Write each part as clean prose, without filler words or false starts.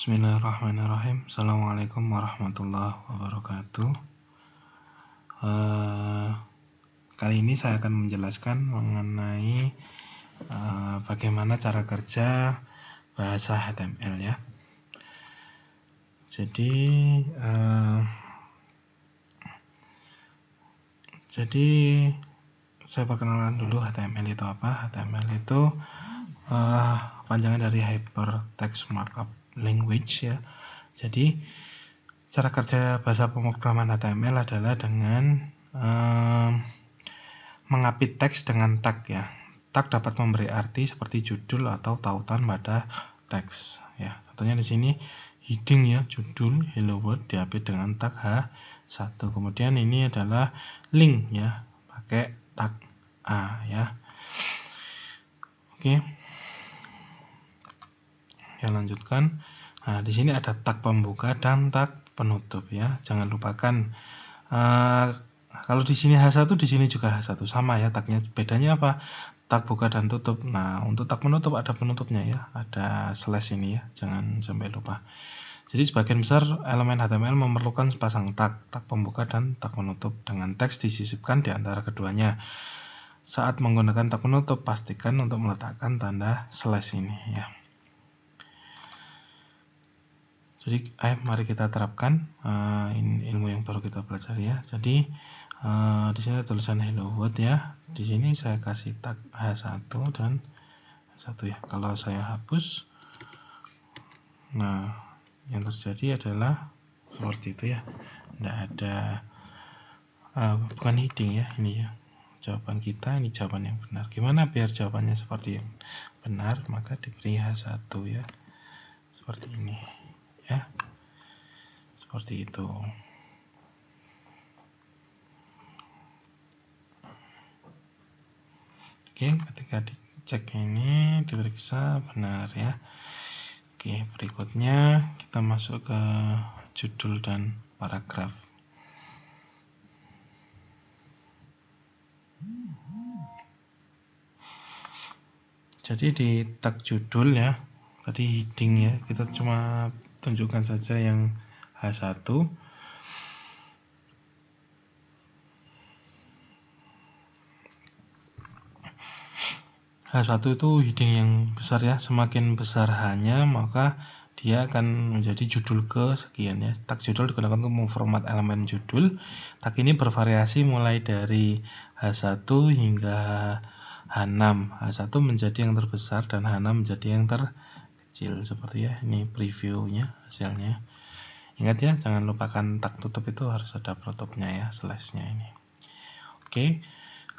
Bismillahirrahmanirrahim. Assalamualaikum warahmatullahi wabarakatuh. Kali ini saya akan menjelaskan mengenai bagaimana cara kerja bahasa HTML ya. Jadi saya perkenalkan dulu HTML itu apa. HTML itu panjangan dari Hypertext Markup Language ya. Jadi cara kerja bahasa pemrograman HTML adalah dengan mengapit teks dengan tag ya. Tag dapat memberi arti seperti judul atau tautan pada teks ya. Contohnya di sini heading ya, judul hello world diapit dengan tag H1. Kemudian ini adalah link ya, pakai tag A ya. Oke. Ya, lanjutkan. Nah, di sini ada tag pembuka dan tag penutup ya. Jangan lupakan kalau di sini H1, di sini juga H1 sama ya tagnya. Bedanya apa? Tag buka dan tutup. Nah, untuk tag penutup ada penutupnya ya. Ada slash ini ya. Jangan sampai lupa. Jadi sebagian besar elemen HTML memerlukan sepasang tag pembuka dan tag penutup dengan teks disisipkan di antara keduanya. Saat menggunakan tag penutup, pastikan untuk meletakkan tanda slash ini ya. Jadi, mari kita terapkan ilmu yang baru kita pelajari ya. Jadi, di sini ada tulisan hello world ya. Di sini saya kasih tag H1 dan H1 ya. Kalau saya hapus, nah yang terjadi adalah seperti itu ya. Tidak ada, bukan heading ya, ini ya. Jawaban kita, ini jawaban yang benar. Gimana biar jawabannya seperti yang benar? Maka diberi H1 ya. Seperti ini ya. Seperti itu. Oke, ketika dicek ini diperiksa benar ya. Oke, berikutnya kita masuk ke judul dan paragraf. Jadi di tag judul ya, tadi heading ya, kita cuma tunjukkan saja yang H1. H1 itu heading yang besar ya, semakin besar H-nya maka dia akan menjadi judul ke sekian ya. Tag judul digunakan untuk memformat elemen judul. Tag ini bervariasi mulai dari H1 hingga H6. H1 menjadi yang terbesar dan H6 menjadi yang terkecil seperti ya. Ini previewnya hasilnya. Ingat ya, jangan lupakan tag tutup itu harus ada penutupnya ya, slashnya ini. Oke.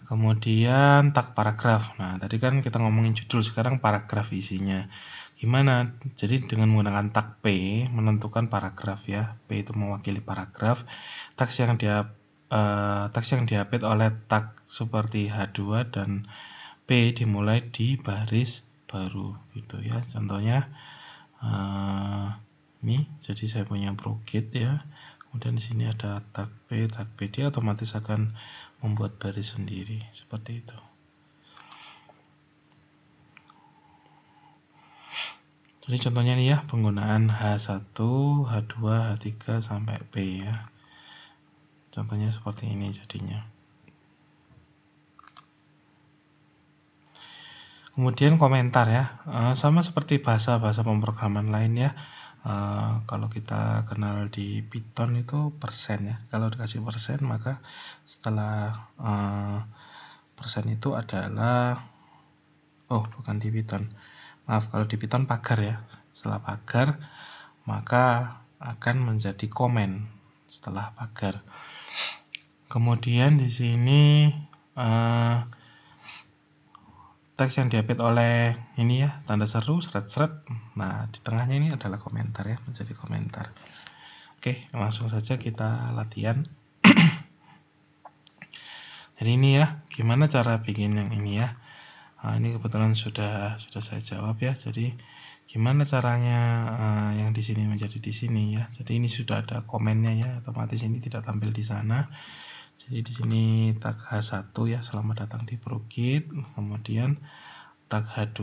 Kemudian tag paragraf. Nah, tadi kan kita ngomongin judul, sekarang paragraf isinya. Gimana? Jadi dengan menggunakan tag P menentukan paragraf ya. P itu mewakili paragraf. Teks yang diapit oleh tag seperti H2 dan P dimulai di baris baru gitu ya. Contohnya ini, jadi saya punya Browget ya. Kemudian di sini ada tag P, dia otomatis akan membuat baris sendiri seperti itu. Jadi contohnya nih ya, penggunaan H1, H2, H3 sampai P ya. Contohnya seperti ini jadinya. Kemudian komentar ya, sama seperti bahasa-bahasa pemrograman lain ya. Kalau kita kenal di Python itu persen ya. Kalau dikasih persen maka setelah persen itu adalah bukan di Python. Maaf, kalau di Python pagar ya. Setelah pagar maka akan menjadi komen setelah pagar. Kemudian di sini teks yang diapit oleh ini ya, tanda seru, seret-seret. Nah, di tengahnya ini adalah komentar ya, menjadi komentar. Oke, langsung saja kita latihan. Jadi ini ya, gimana cara bikin yang ini ya. Nah, ini kebetulan sudah saya jawab ya. Jadi gimana caranya yang di sini menjadi di sini ya. Jadi ini sudah ada komennya ya, otomatis ini tidak tampil di sana. Jadi di sini tag H1 ya, selamat datang di Browget. Kemudian tag H2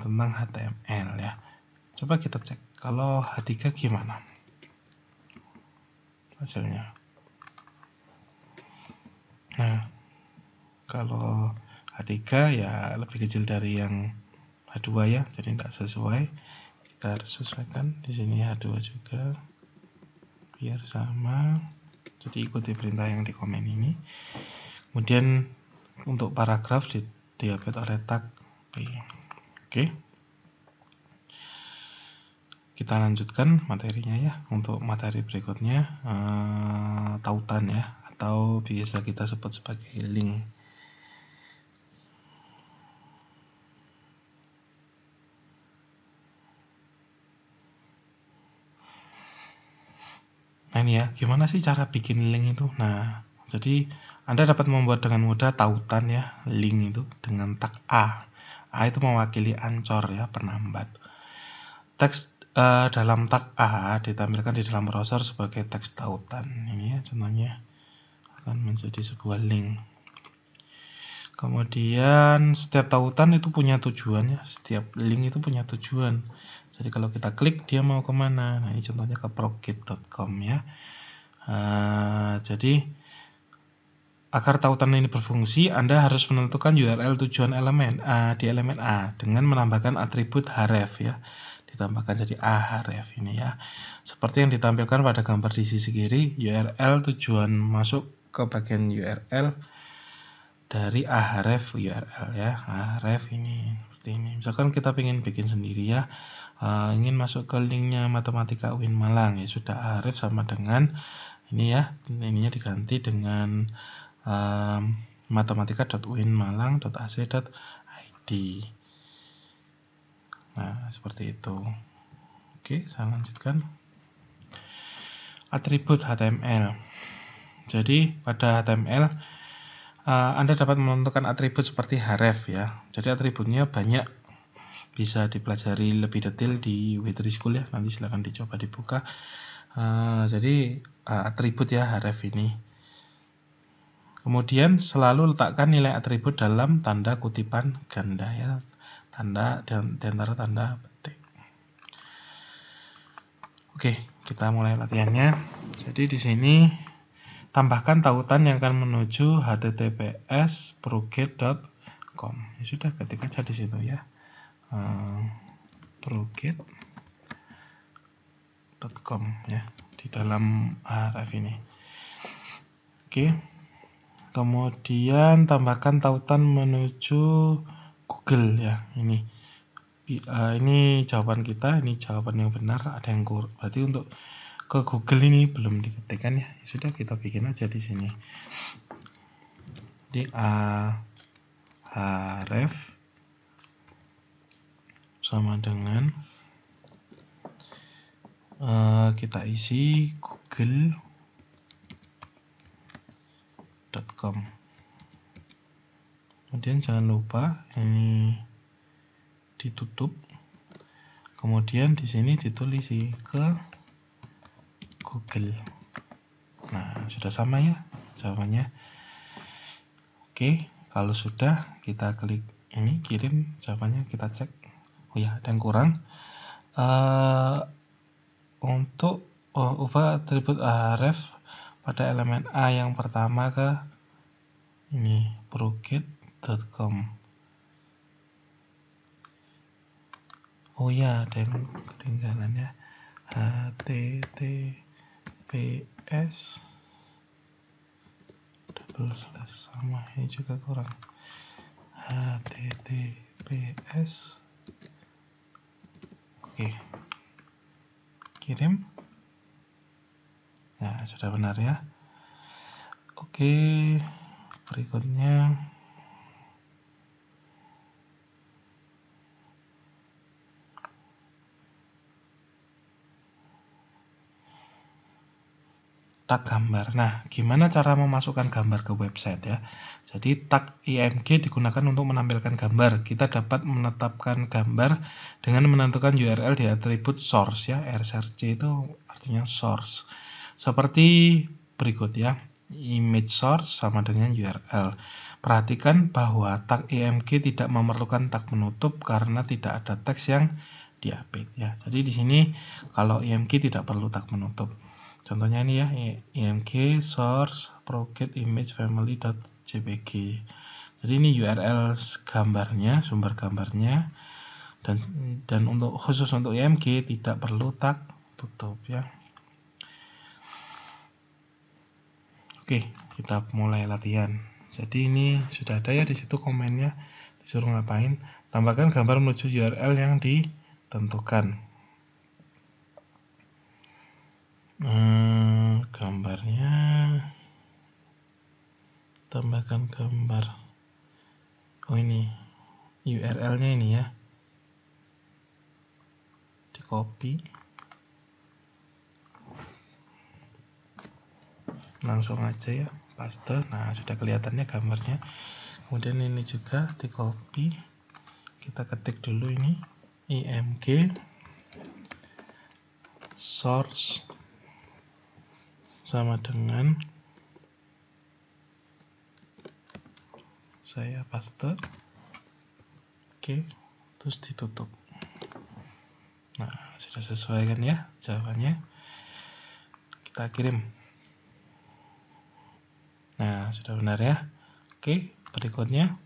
tentang HTML ya. Coba kita cek kalau H3 gimana hasilnya. Nah, kalau H3 ya lebih kecil dari yang H2 ya, jadi tidak sesuai. Kita harus sesuaikan di sini H2 juga biar sama. Jadi ikuti perintah yang di komen ini. Kemudian untuk paragraf diupdate oleh tag P. Oke. Kita lanjutkan materinya ya. Untuk materi berikutnya tautan ya, atau biasa kita sebut sebagai link. Nah ini ya, gimana sih cara bikin link itu? Nah, jadi Anda dapat membuat dengan mudah tautan ya, link itu dengan tag A. A itu mewakili ancor ya, penambat. Teks dalam tag A ditampilkan di dalam browser sebagai teks tautan. Ini ya contohnya akan menjadi sebuah link. Kemudian setiap tautan itu punya tujuan ya, setiap link itu punya tujuan. Jadi kalau kita klik dia mau kemana? Nah ini contohnya ke prokit.com ya. Jadi agar tautan ini berfungsi, Anda harus menentukan URL tujuan elemen di elemen A dengan menambahkan atribut href ya. Ditambahkan jadi ahref ini ya. Seperti yang ditampilkan pada gambar di sisi kiri, URL tujuan masuk ke bagian URL dari ahref URL ya. Ahref ini seperti ini. Misalkan kita ingin bikin sendiri ya. Ingin masuk ke linknya Matematika UIN Malang ya, sudah ahref sama dengan ini ya, ininya diganti dengan matematika.uinmalang.ac.id. Nah seperti itu. Oke, saya lanjutkan. Atribut HTML. Jadi pada HTML Anda dapat menentukan atribut seperti href ya. Jadi atributnya banyak, bisa dipelajari lebih detail di W3 School ya. Nanti silahkan dicoba dibuka. Jadi atribut ya href ini. Kemudian selalu letakkan nilai atribut dalam tanda kutipan ganda ya. Tanda dan di antara tanda petik. Oke, kita mulai latihannya. Jadi di sini tambahkan tautan yang akan menuju https://prokit.com. Ya sudah, ketik aja di situ ya. prokit.com ya, di dalam href ini. Oke. Kemudian tambahkan tautan menuju Google ya. Ini jawaban kita, ini jawaban yang benar, ada yang kurang. Berarti untuk ke Google ini belum diketikkan ya. Sudah, kita bikin aja di sini. Di ahref sama dengan kita isi google.com. Kemudian jangan lupa ini ditutup. Kemudian di sini ditulis ke Google. Nah, sudah sama ya jawabannya. Oke, kalau sudah kita klik ini kirim jawabannya, kita cek. Oh ya, ada yang kurang. Untuk ubah atribut href pada elemen A yang pertama ke ini prokit.com. Oh ya, ada yang ketinggalan ya. https sama ini juga kurang. https. Oke. Kirim. Nah, sudah benar ya. Oke, berikutnya tag gambar. Nah, gimana cara memasukkan gambar ke website ya? Jadi tag img digunakan untuk menampilkan gambar. Kita dapat menetapkan gambar dengan menentukan URL di atribut source ya. src itu artinya source. Seperti berikut ya. Image source sama dengan URL. Perhatikan bahwa tag img tidak memerlukan tag penutup karena tidak ada teks yang diapit ya. Jadi di sini kalau IMG tidak perlu tag penutup. Contohnya ini ya, IMG source project image family.jpg. Jadi ini URL gambarnya, sumber gambarnya, dan untuk khusus untuk IMG tidak perlu tag tutup ya. Oke, kita mulai latihan. Jadi ini sudah ada ya di situ komennya, disuruh ngapain? Tambahkan gambar menuju URL yang ditentukan. Gambarnya, tambahkan gambar. Oh ini URL-nya ini ya, di copy, langsung aja ya, paste. Nah sudah kelihatannya gambarnya. Kemudian ini juga di copy, kita ketik dulu ini IMG source sama dengan, saya paste. Oke, terus ditutup. Nah sudah sesuai kan ya jawabannya, kita kirim. Nah sudah benar ya. Oke, berikutnya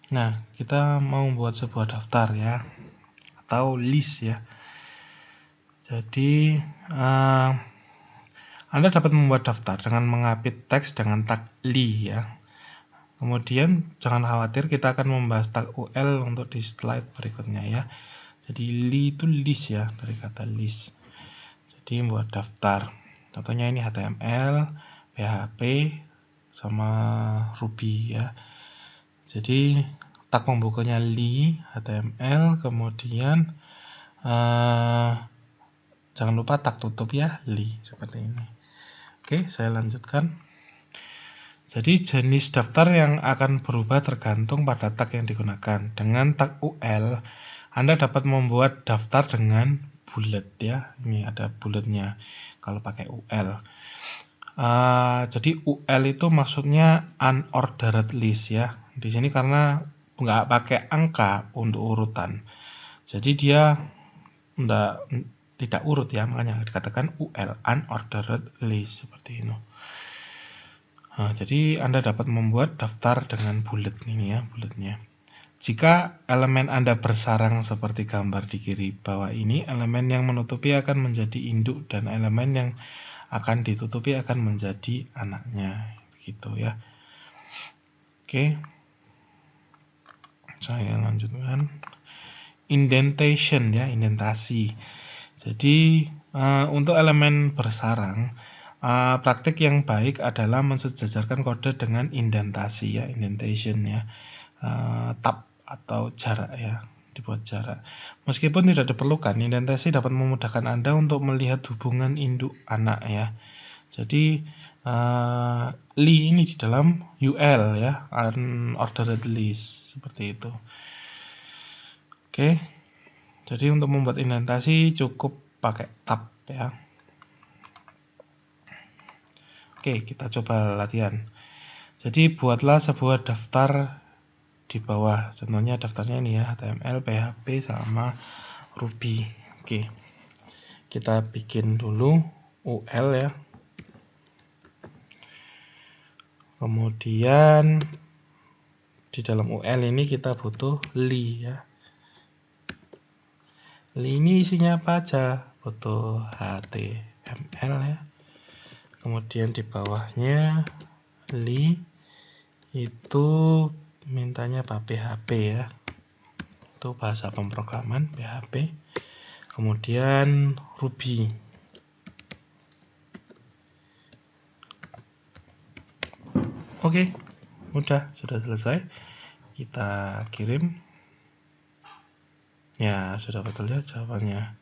nah, kita mau membuat sebuah daftar ya, atau list ya. Jadi Anda dapat membuat daftar dengan mengapit teks dengan tag li ya. Kemudian jangan khawatir, kita akan membahas tag ul untuk di slide berikutnya ya. Jadi li itu list ya, dari kata list. Jadi membuat daftar. Contohnya ini HTML, PHP, sama Ruby ya. Jadi tag pembukanya li, HTML, kemudian jangan lupa tag tutup ya, li, seperti ini. Oke, saya lanjutkan. Jadi jenis daftar yang akan berubah tergantung pada tag yang digunakan. Dengan tag ul, Anda dapat membuat daftar dengan bullet ya. Ini ada bulletnya kalau pakai ul. Jadi ul itu maksudnya unordered list ya. Di sini karena nggak pakai angka untuk urutan, jadi dia tidak urut ya, makanya dikatakan ul, unordered list, seperti itu. Nah, jadi Anda dapat membuat daftar dengan bullet ini ya, bulletnya. Jika elemen Anda bersarang seperti gambar di kiri bawah ini, elemen yang menutupi akan menjadi induk dan elemen yang akan ditutupi akan menjadi anaknya, gitu ya. Oke, saya lanjutkan. Indentation ya, indentasi. Jadi untuk elemen bersarang, praktik yang baik adalah mensejajarkan kode dengan indentasi ya, indentation ya, tab atau jarak ya, dibuat jarak. Meskipun tidak diperlukan, indentasi dapat memudahkan Anda untuk melihat hubungan induk anak ya. Jadi li ini di dalam ul ya, unordered list, seperti itu. Oke, jadi untuk membuat indentasi cukup pakai tab ya. Oke, kita coba latihan. Jadi buatlah sebuah daftar di bawah. Contohnya daftarnya ini ya, HTML, PHP, sama Ruby. Oke, kita bikin dulu ul ya. Kemudian di dalam ul ini kita butuh li ya. Li ini isinya apa aja? Butuh HTML ya. Kemudian di bawahnya li itu mintanya PHP ya. Itu bahasa pemrograman PHP. Kemudian Ruby. Oke, sudah selesai. Kita kirim. Ya, sudah betul ya jawabannya.